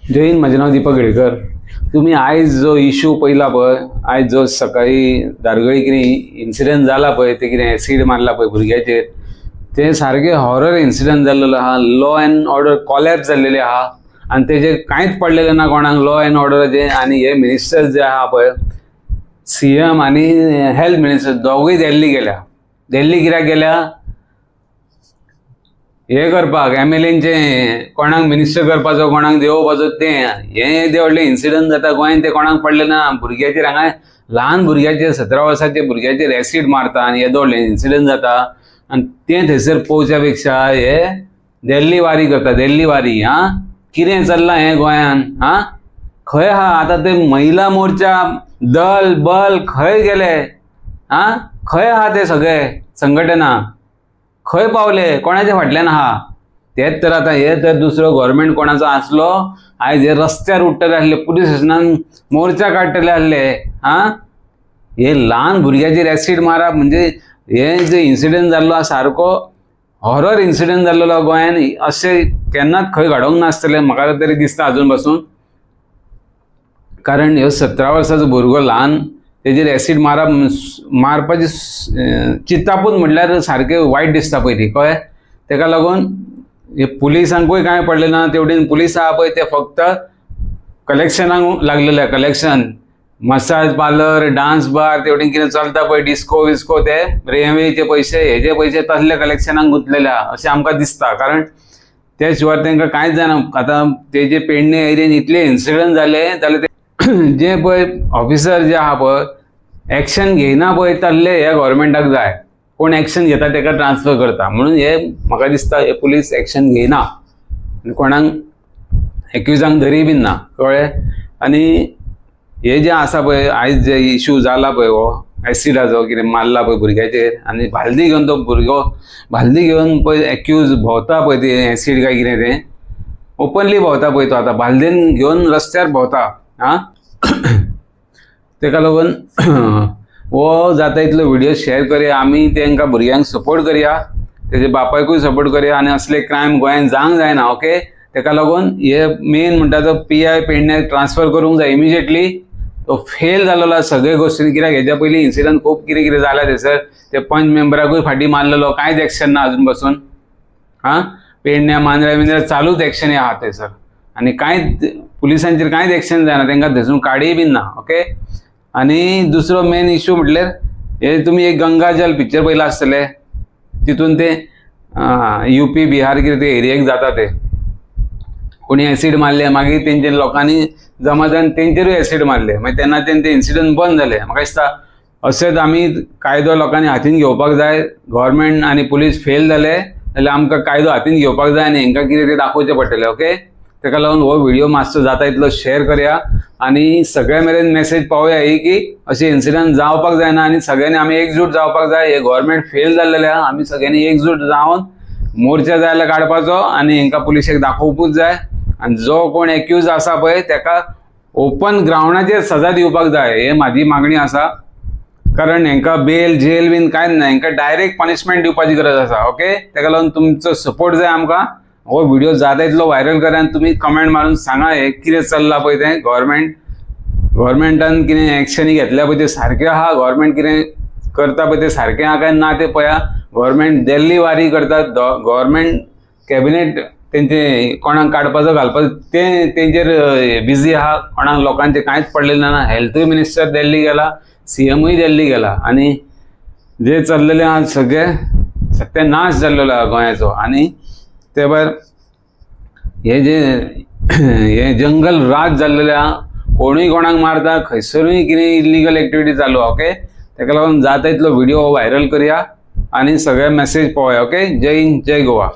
जय हिंद, माझे नाव दीपक केळकर। तुम्ही आयज जो इश्यू पहिला पळय, आयज जो सकाळी दारगळी कितें इन्सिडंट जाला पळय, ते कितें एसिड मारला पळय भुरग्याचेर, ते सारके हॉरर इन्सिडंट जाल्लेलो आहा। लॉ एंड ऑर्डर कॉलॅप्स जाल्लेले आहा आणि तेजे कांयच पडलेले ना कोणाक लॉ एंड ऑर्डराचे। आणि हे मिनिस्टर्स जे आहा पळय, सीएम आणि हेल्थ मिनिस्टर दोगूय दिल्ली गेल्या। दिल्ली कित्याक गेल्या? हे करपाक एमएलएंचे कोणाक मिनिस्टर करपाचो, कोणाक देंवोवपाचो। ते हे व्हडले इन्सिडंट जाता गोंयांत, ते कोणाक पडले ना। भुरग्याचेर हांगा ल्हान भुरग्याचेर 17 वर्साच्या भुरग्याचेर एसिड मारता आणि हे व्हडले इन्सिडंट जाता। आणि ते थंयसर पळोवच्या पेक्षा हे दिल्ली वारी करता, दिल्ली वारी। कितें चल्लां हें गोंयान? खंय आहा आतां ते महिला मोर्चा, दल बल खंय गेले? खंय आहा ते सगळे संघटना? खंय पावले? कोणाच्या फाटल्यान आहा? तेच तर आतां हे तर दुसरो गव्हर्नमेंट कोणाचो आसलो, आयज हे रस्त्यार उठ्ठले आसले, पुलीस स्टेशनान मोर्चा काडटले आसले। हे ल्हान भुरग्याचेर एसिड मारप म्हणजे हे जे इन्सिडंट जाल्लो सारको हॉरर इन्सिडंट जाल्लो गोंयान। अशें केन्नाच खंय घडोवंक नासतलें म्हाका तरी दिसता अजून पासून। कारण ह्यो 17 वर्साचो भुरगो ल्हान, तेजेर एसिड मारपाची चिंतापूच म्हटल्यार सारकें वायट दिसता पळय ती, कळ्ळें? तेका लागून हे पुलिसांकूय कांय पडलें ना। तेवटेन पुलीस आहा पळय ते फक्त कलेक्शनाक लागलेले। Collection, massage parlour, dance bar, तेवटेन कितें चलता पळय डिस्को विस्को, ते रेल्वेचे पयशे, हेजे पयशे तसले कलेक्शनाक गुंतलेले आहा अशें आमकां दिसता। कारण ते शिवाय तांकां कांयच जायना। आतां तेजे पेडणे एरियेन इतले इन्सिडंट जाले जाल्यार जे पळय ऑफिसर जे आहा पळय एक्शन घेयना पळय, तसले हे गव्हर्नमेंटाक जाय। कोण एक्शन घेता तेका ट्रान्सफर करता। म्हणून हे म्हाका दिसता हे पुलीस एक्शन घेयना आनी कोणाक एक्युजांक धरी बीन ना, कळ्ळें? आनी हे जे आसा पळय आयज जे इश्यू जाला पळय हो एसिडाचो, कितें मारला पळय भुरग्याचेर, आनी बालदी घेवन तो भुरगो बालदी घेवन पळय एक्यूज भोंवता पळय, ते एसिड काय कितें तें ओपनली भोंवता पळय तो, आतां बालदेन घेवन रस्त्यार भोंवता। तेका लागून हो जाता इतलो व्हिडिओ शेअर करया, आमी तांकां भुरग्यांक सपोर्ट करया, तेजे बापायकूय सपोर्ट करया। आनी असले क्रायम गोंयांत जावंक जायना, ओके? तेका लागून हे मेन म्हणटा तो PI पेडणे ट्रान्सफर करूंक जाय इमिजिएटली। तो फेल जाल्लो सगळे गोश्टीन, कित्याक हेच्या पयलीं इन्सिडंट खूब कितें कितें जाल्या थंयसर। ते पंच मेंबराकूय फाटीं मारलेलो, कांयच एक्शन ना अजून पासून। पेडण्या मांद्र्या बिंद्र्या चालूच एक्शन आहा थंयसर, आनी कांयच पुलिसांचेर कांयच एक्शन जायना, तांकां थंयसून काडय बीन ना, ओके? आनी दुसरो मेन इश्यू म्हटल्यार हे तुमी एक गंगाजल पिक्चर पयला आसतले, तितून ते UP बिहार कितें ते एरियेक जाता, ते कोणी एसिड मारले, मागीर तेंचे लोकांनी जमा जावन तेंचेरूय एसिड मारले, मागीर तेन्ना ते इन्सिडंट बंद जाले। म्हाका दिसता अशेंच आमी कायदो लोकांनी हातीन घेवपाक जाय। गव्हर्नमेंट आनी पुलीस फेल जाले जाल्यार आमकां कायदो हातीन घेवपाक जाय आनी हांकां कितें ते दाखोवचें पडटलें, ओके? तेका लागून हो व्हिडिओ मातसो जाता इतलो शेअर करया आनी सगळ्या मेरेन मेसेज पावया ही की अशें इन्सिडंट जावपाक जायना आनी सगळ्यांनी आमी एकजूट जावपाक जाय। हे गव्हर्नमेंट फेल जाल्लेले आहा, आमी सगळ्यांनी एकजूट जावन मोर्चा जाय जाल्यार काडपाचो आनी हांकां पुलिशेक दाखोवपूच जाय। आनी जो कोण एक्यूज आसा पळय तेका ओपन ग्रावंडाचेर सजा दिवपाक जाय, हे म्हाजी मागणी आसा। कारण हांकां बेल जेल बीन कांयच ना, हांकां डायरेक्ट पनिशमेंट दिवपाची गरज आसा, ओके? तेका लागून तुमचो सपोर्ट जाय आमकां। हो व्हिडिओ जाता इतलो व्हायरल करा आनी तुमी कमेंट मारून सांगा हे कितें चल्लां पळय तें गव्हर्नमेंटान कितें एक्शनी घेतल्या पळय ते सारकें आहा? गव्हर्नमेंट कितें करता पळय ते सारकें आहा काय ना ते पळया। गव्हर्नमेंट दिल्ली वारी करता, गव्हर्नमेंट कॅबिनेट तेंचे कोणाक काडपाचो घालपाचो ते तेंचेर बिजी आहा, कोणाक लोकांचे कांयच पडलेलें ना। हेल्थूय मिनिस्टर दिल्ली गेला, CMूय दिल्ली गेला, आनी जे चल्लेलें आहा सगळें सत्यानाश जाल्लेलो आहा गोंयाचो। आनी ते भायर हे जंगल राज जाल्लेलें आहा, कोणूय कोणाक मारता, खंयसरूय कितें इल्लिगल एक्टिविटी चालू, ओके? तेका लागून जाता इतलो व्हिडिओ व्हायरल करया आनी सगळे मेसेज पावया, ओके? जय हिंद, जय गोवा।